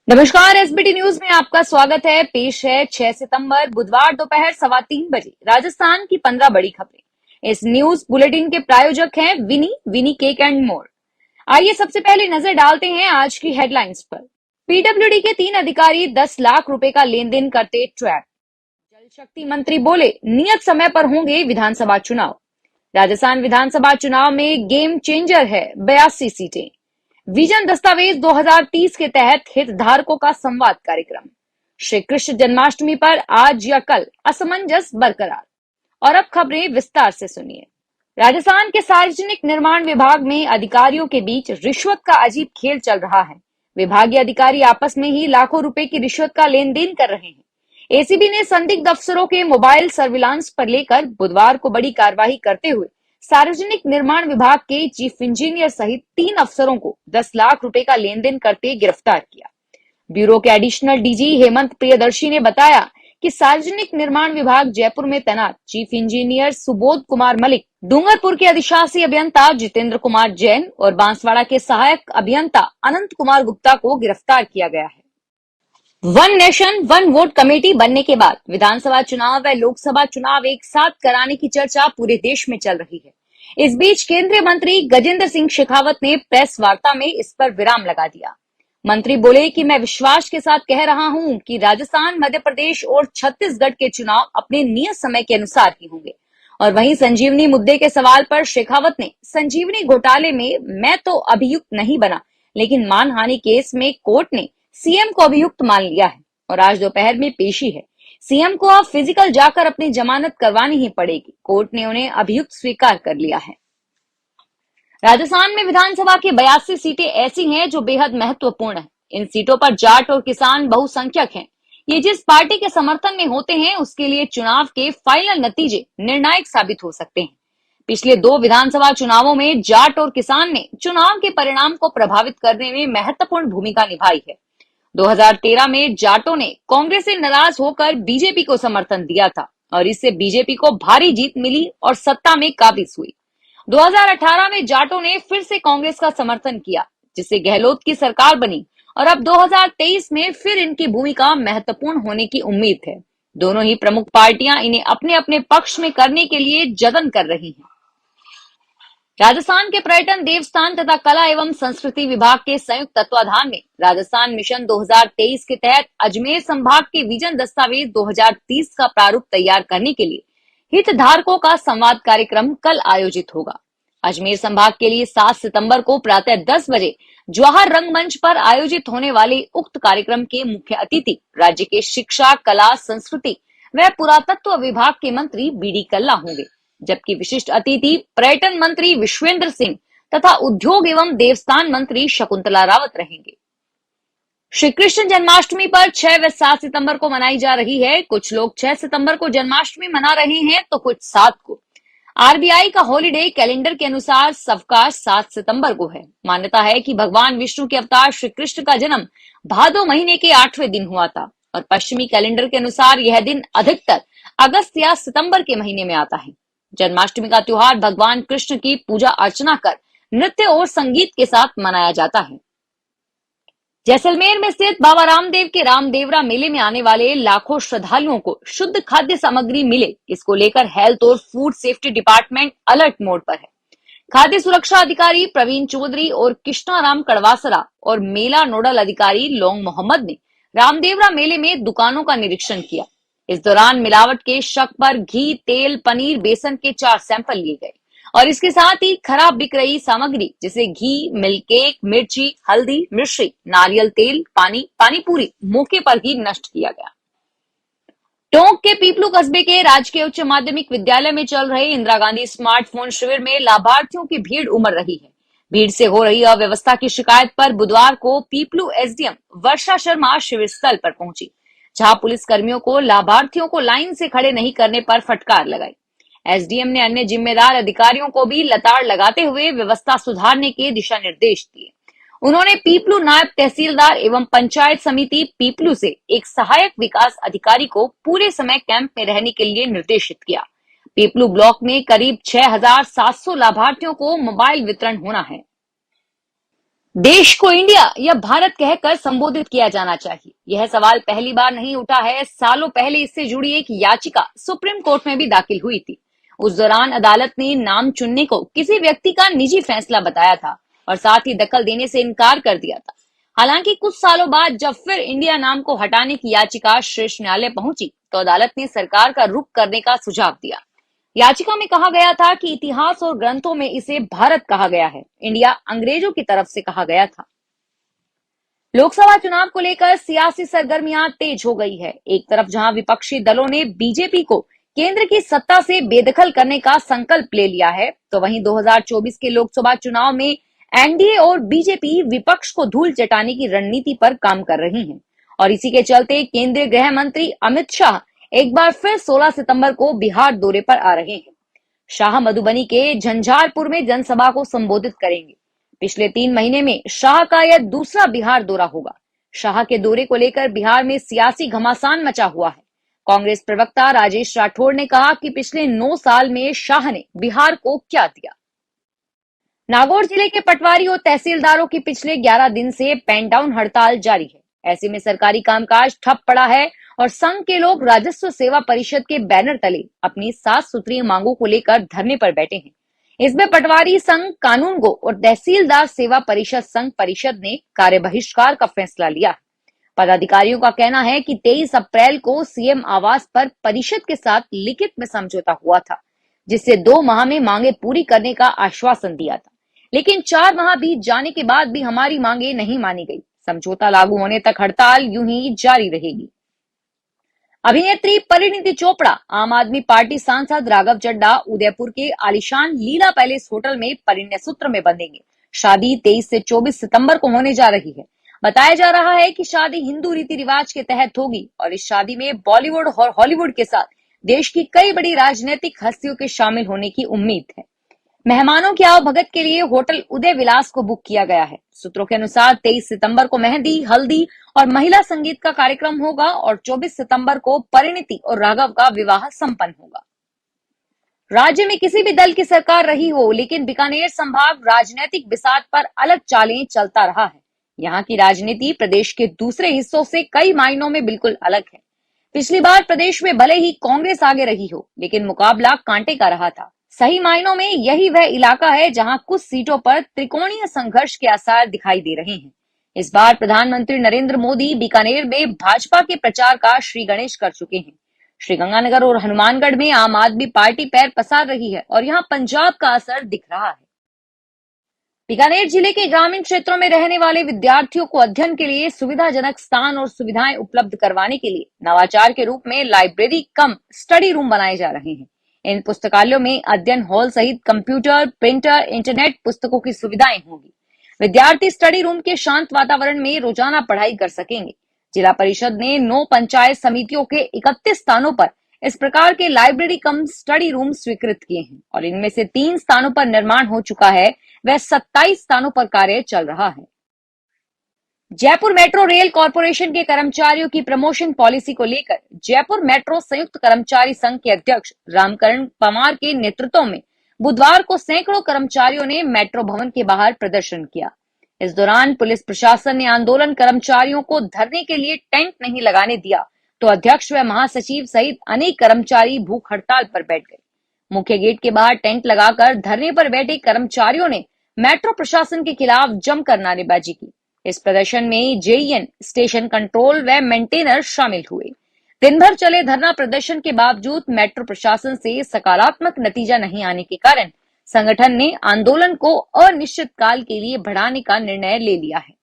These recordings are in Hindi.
नमस्कार। एसबीटी न्यूज में आपका स्वागत है। पेश है 6 सितंबर बुधवार दोपहर 3:15 बजे राजस्थान की 15 बड़ी खबरें। इस न्यूज बुलेटिन के प्रायोजक हैं विनी केक एंड मोर। आइए सबसे पहले नजर डालते हैं आज की हेडलाइंस पर। पीडब्ल्यूडी के 3 अधिकारी 10 लाख रुपए का लेन देन करते ट्रैप। जल शक्ति मंत्री बोले नियत समय पर होंगे विधानसभा चुनाव। राजस्थान विधानसभा चुनाव में गेम चेंजर है 82 सीटें। विजन दस्तावेज 2030 के तहत हितधारकों का संवाद कार्यक्रम। श्री कृष्ण जन्माष्टमी पर आज या कल असमंजस बरकरार। और अब खबरें विस्तार से सुनिए। राजस्थान के सार्वजनिक निर्माण विभाग में अधिकारियों के बीच रिश्वत का अजीब खेल चल रहा है। विभागीय अधिकारी आपस में ही लाखों रुपए की रिश्वत का लेन देन कर रहे हैं। एसीबी ने संदिग्ध अफसरों के मोबाइल सर्विलांस पर लेकर बुधवार को बड़ी कार्रवाई करते हुए सार्वजनिक निर्माण विभाग के चीफ इंजीनियर सहित 3 अफसरों को 10 लाख रुपए का लेन देन करते गिरफ्तार किया। ब्यूरो के एडिशनल डीजी हेमंत प्रियदर्शी ने बताया कि सार्वजनिक निर्माण विभाग जयपुर में तैनात चीफ इंजीनियर सुबोध कुमार मलिक, डूंगरपुर के अधिशासी अभियंता जितेंद्र कुमार जैन और बांसवाड़ा के सहायक अभियंता अनंत कुमार गुप्ता को गिरफ्तार किया गया है। One nation one vote committee बनने के बाद विधानसभा चुनाव व लोकसभा चुनाव एक साथ कराने की चर्चा पूरे देश में चल रही है। इस बीच केंद्रीय मंत्री गजेंद्र सिंह शेखावत ने प्रेस वार्ता में इस पर विराम लगा दिया। मंत्री बोले कि मैं विश्वास के साथ कह रहा हूं कि राजस्थान, मध्य प्रदेश और छत्तीसगढ़ के चुनाव अपने नियत समय के अनुसार ही होंगे। और वहीं संजीवनी मुद्दे के सवाल पर शेखावत ने संजीवनी घोटाले में मैं तो अभियुक्त नहीं बना, लेकिन मानहानि केस में कोर्ट ने सीएम को अभियुक्त मान लिया है और आज दोपहर में पेशी है। सीएम को अब फिजिकल जाकर अपनी जमानत करवानी ही पड़ेगी। कोर्ट ने उन्हें अभियुक्त स्वीकार कर लिया है। राजस्थान में विधानसभा की 82 सीटें ऐसी हैं जो बेहद महत्वपूर्ण है। इन सीटों पर जाट और किसान बहुसंख्यक हैं। ये जिस पार्टी के समर्थन में होते हैं उसके लिए चुनाव के फाइनल नतीजे निर्णायक साबित हो सकते हैं। पिछले 2 विधानसभा चुनावों में जाट और किसान ने चुनाव के परिणाम को प्रभावित करने में महत्वपूर्ण भूमिका निभाई है। 2013 में जाटों ने कांग्रेस से नाराज होकर बीजेपी को समर्थन दिया था और इससे बीजेपी को भारी जीत मिली और सत्ता में काबिज हुई। 2018 में जाटों ने फिर से कांग्रेस का समर्थन किया जिससे गहलोत की सरकार बनी और अब 2023 में फिर इनकी भूमिका महत्वपूर्ण होने की उम्मीद है। दोनों ही प्रमुख पार्टियां इन्हें अपने अपने पक्ष में करने के लिए जतन कर रही हैं। राजस्थान के पर्यटन, देवस्थान तथा कला एवं संस्कृति विभाग के संयुक्त तत्वाधान में राजस्थान मिशन 2023 के तहत अजमेर संभाग के विजन दस्तावेज 2030 का प्रारूप तैयार करने के लिए हितधारकों का संवाद कार्यक्रम कल आयोजित होगा। अजमेर संभाग के लिए 7 सितंबर को प्रातः 10 बजे जवाहर रंगमंच पर आयोजित होने वाले उक्त कार्यक्रम के मुख्य अतिथि राज्य के शिक्षा, कला, संस्कृति व पुरातत्व विभाग के मंत्री बीडी कल्ला होंगे, जबकि विशिष्ट अतिथि पर्यटन मंत्री विश्वेंद्र सिंह तथा उद्योग एवं देवस्थान मंत्री शकुंतला रावत रहेंगे। श्री कृष्ण जन्माष्टमी पर 6 व 7 सितंबर को मनाई जा रही है। कुछ लोग 6 सितंबर को जन्माष्टमी मना रहे हैं तो कुछ 7 को। आरबीआई का हॉलिडे कैलेंडर के अनुसार सबका 7 सितंबर को है। मान्यता है कि भगवान विष्णु के अवतार श्री कृष्ण का जन्म भादो महीने के 8वें दिन हुआ था और पश्चिमी कैलेंडर के अनुसार यह दिन अधिकतर अगस्त या सितंबर के महीने में आता है। जन्माष्टमी का त्योहार भगवान कृष्ण की पूजा अर्चना कर नृत्य और संगीत के साथ मनाया जाता है। जैसलमेर में स्थित बाबा रामदेव के रामदेवरा मेले में आने वाले लाखों श्रद्धालुओं को शुद्ध खाद्य सामग्री मिले, इसको लेकर हेल्थ और food safety department alert mode पर है। खाद्य सुरक्षा अधिकारी प्रवीण चौधरी और कृष्णाराम कड़वासरा और मेला नोडल अधिकारी लोंग मोहम्मद ने रामदेवरा मेले में दुकानों का निरीक्षण किया। इस दौरान मिलावट के शक पर घी, तेल, पनीर, बेसन के 4 सैंपल लिए गए और इसके साथ ही खराब बिक रही सामग्री जैसे घी, मिल्क केक, मिर्ची, हल्दी, मिश्री, नारियल तेल, पानी पूरी मौके पर ही नष्ट किया गया। टोंक के पीपलू कस्बे के राजकीय उच्च माध्यमिक विद्यालय में चल रहे इंदिरा गांधी स्मार्टफोन शिविर में लाभार्थियों की भीड़ उमड़ रही है। भीड़ से हो रही अव्यवस्था की शिकायत पर बुधवार को पीपलू एसडीएम वर्षा शर्मा शिविर स्थल पर पहुंची, जहां पुलिस कर्मियों को लाभार्थियों को लाइन से खड़े नहीं करने पर फटकार लगाई। एसडीएम ने अन्य जिम्मेदार अधिकारियों को भी लताड़ लगाते हुए व्यवस्था सुधारने के दिशा निर्देश दिए। उन्होंने पीपलू नायब तहसीलदार एवं पंचायत समिति पीपलू से एक सहायक विकास अधिकारी को पूरे समय कैंप में रहने के लिए निर्देशित किया। पीपलू ब्लॉक में करीब 6,700 लाभार्थियों को मोबाइल वितरण होना है। देश को इंडिया या भारत कहकर संबोधित किया जाना चाहिए। यह सवाल पहली बार नहीं उठा है। सालों पहले इससे जुड़ी एक याचिका सुप्रीम कोर्ट में भी दाखिल हुई थी। उस दौरान अदालत ने नाम चुनने को किसी व्यक्ति का निजी फैसला बताया था और साथ ही दखल देने से इनकार कर दिया था। हालांकि कुछ सालों बाद जब फिर इंडिया नाम को हटाने की याचिका शीर्ष न्यायालय पहुंची तो अदालत ने सरकार का रुख करने का सुझाव दिया। याचिका में कहा गया था कि इतिहास और ग्रंथों में इसे भारत कहा गया है, इंडिया अंग्रेजों की तरफ से कहा गया था। लोकसभा चुनाव को लेकर सियासी सरगर्मियां तेज हो गई है। एक तरफ जहां विपक्षी दलों ने बीजेपी को केंद्र की सत्ता से बेदखल करने का संकल्प ले लिया है, तो वहीं 2024 के लोकसभा चुनाव में एनडीए और बीजेपी विपक्ष को धूल चटाने की रणनीति पर काम कर रही हैं। और इसी के चलते केंद्रीय गृह मंत्री अमित शाह एक बार फिर 16 सितंबर को बिहार दौरे पर आ रहे हैं। शाह मधुबनी के झंझारपुर में जनसभा को संबोधित करेंगे। पिछले 3 महीने में शाह का यह दूसरा बिहार दौरा होगा। शाह के दौरे को लेकर बिहार में सियासी घमासान मचा हुआ है। कांग्रेस प्रवक्ता राजेश राठौड़ ने कहा कि पिछले 9 साल में शाह ने बिहार को क्या दिया। नागौर जिले के पटवारी और तहसीलदारों की पिछले 11 दिन से पेन डाउन हड़ताल जारी है। ऐसे में सरकारी कामकाज ठप पड़ा है और संघ के लोग राजस्व सेवा परिषद के बैनर तले अपनी साफ सुथरी मांगों को लेकर धरने पर बैठे हैं। इसमें पटवारी संघ कानून गो और तहसीलदार सेवा परिषद संघ परिषद ने कार्य बहिष्कार का फैसला लिया। पदाधिकारियों का कहना है कि 23 अप्रैल को सीएम आवास पर परिषद के साथ लिखित में समझौता हुआ था, जिससे 2 माह में मांगे पूरी करने का आश्वासन दिया था, लेकिन 4 माह बीत जाने के बाद भी हमारी मांगे नहीं मानी गई। समझौता लागू होने तक हड़ताल यूं ही जारी रहेगी। अभिनेत्री परिणीति चोपड़ा आम आदमी पार्टी सांसद राघव चड्ढा उदयपुर के आलीशान लीला पैलेस होटल में परिणय सूत्र में बंधेंगे। शादी 23 से 24 सितंबर को होने जा रही है। बताया जा रहा है कि शादी हिंदू रीति रिवाज के तहत होगी और इस शादी में बॉलीवुड और हॉलीवुड के साथ देश की कई बड़ी राजनीतिक हस्तियों के शामिल होने की उम्मीद है। मेहमानों की आवभगत के लिए होटल उदय विलास को बुक किया गया है। सूत्रों के अनुसार 23 सितंबर को मेहंदी, हल्दी और महिला संगीत का कार्यक्रम होगा और 24 सितंबर को परिणीति और राघव का विवाह संपन्न होगा। राज्य में किसी भी दल की सरकार रही हो, लेकिन बीकानेर संभाग राजनीतिक बिसात पर अलग चालें चलता रहा है। यहाँ की राजनीति प्रदेश के दूसरे हिस्सों से कई मायनों में बिल्कुल अलग है। पिछली बार प्रदेश में भले ही कांग्रेस आगे रही हो, लेकिन मुकाबला कांटे का रहा था। सही मायनों में यही वह इलाका है जहां कुछ सीटों पर त्रिकोणीय संघर्ष के आसार दिखाई दे रहे हैं। इस बार प्रधानमंत्री नरेंद्र मोदी बीकानेर में भाजपा के प्रचार का श्री गणेश कर चुके हैं। श्रीगंगानगर और हनुमानगढ़ में आम आदमी पार्टी पैर पसार रही है और यहाँ पंजाब का असर दिख रहा है। बीकानेर जिले के ग्रामीण क्षेत्रों में रहने वाले विद्यार्थियों को अध्ययन के लिए सुविधाजनक स्थान और सुविधाएं उपलब्ध करवाने के लिए नवाचार के रूप में लाइब्रेरी कम स्टडी रूम बनाए जा रहे हैं। इन पुस्तकालयों में अध्ययन हॉल सहित कंप्यूटर, प्रिंटर, इंटरनेट, पुस्तकों की सुविधाएं होंगी। विद्यार्थी स्टडी रूम के शांत वातावरण में रोजाना पढ़ाई कर सकेंगे। जिला परिषद ने 9 पंचायत समितियों के 31 स्थानों पर इस प्रकार के लाइब्रेरी कम स्टडी रूम स्वीकृत किए हैं और इनमें से 3 स्थानों पर निर्माण हो चुका है, वह 27 स्थानों पर कार्य चल रहा है। जयपुर मेट्रो रेल कॉरपोरेशन के कर्मचारियों की प्रमोशन पॉलिसी को लेकर जयपुर मेट्रो संयुक्त कर्मचारी संघ के अध्यक्ष रामकरण पवार के नेतृत्व में बुधवार को सैकड़ों कर्मचारियों ने मेट्रो भवन के बाहर प्रदर्शन किया। इस दौरान पुलिस प्रशासन ने आंदोलन कर्मचारियों को धरने के लिए टेंट नहीं लगाने दिया, तो अध्यक्ष व महासचिव सहित अनेक कर्मचारी भूख हड़ताल पर बैठ गए। मुख्य गेट के बाहर टेंट लगाकर धरने पर बैठे कर्मचारियों ने मेट्रो प्रशासन के खिलाफ जमकर नारेबाजी की। इस प्रदर्शन में जेईएन, स्टेशन कंट्रोल व मेंटेनर शामिल हुए। दिन भर चले धरना प्रदर्शन के बावजूद मेट्रो प्रशासन से सकारात्मक नतीजा नहीं आने के कारण संगठन ने आंदोलन को अनिश्चित काल के लिए बढ़ाने का निर्णय ले लिया है।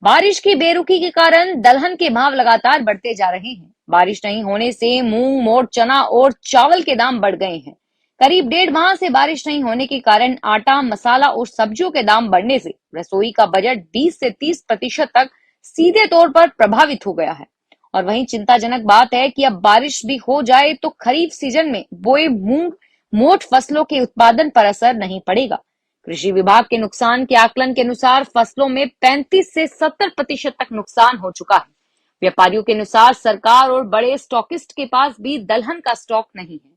बारिश की बेरुखी के कारण दलहन के भाव लगातार बढ़ते जा रहे हैं। बारिश नहीं होने से मूंग, मोट, चना और चावल के दाम बढ़ गए हैं। करीब 1.5 माह से बारिश नहीं होने के कारण आटा, मसाला और सब्जियों के दाम बढ़ने से रसोई का बजट 20 से 30% तक सीधे तौर पर प्रभावित हो गया है। और वहीं चिंताजनक बात है कि अब बारिश भी हो जाए तो खरीफ सीजन में बोए मूंग, मोट फसलों के उत्पादन पर असर नहीं पड़ेगा। कृषि विभाग के नुकसान के आकलन के अनुसार फसलों में 35 से 70% तक नुकसान हो चुका है। व्यापारियों के अनुसार सरकार और बड़े स्टॉकिस्ट के पास भी दलहन का स्टॉक नहीं है।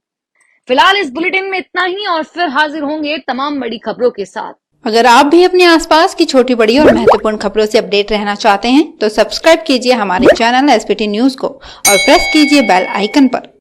फिलहाल इस बुलेटिन में इतना ही और फिर हाजिर होंगे तमाम बड़ी खबरों के साथ। अगर आप भी अपने आसपास की छोटी बड़ी और महत्वपूर्ण खबरों से अपडेट रहना चाहते हैं तो सब्सक्राइब कीजिए हमारे चैनल एसपीटी न्यूज को और प्रेस कीजिए बेल आइकन पर।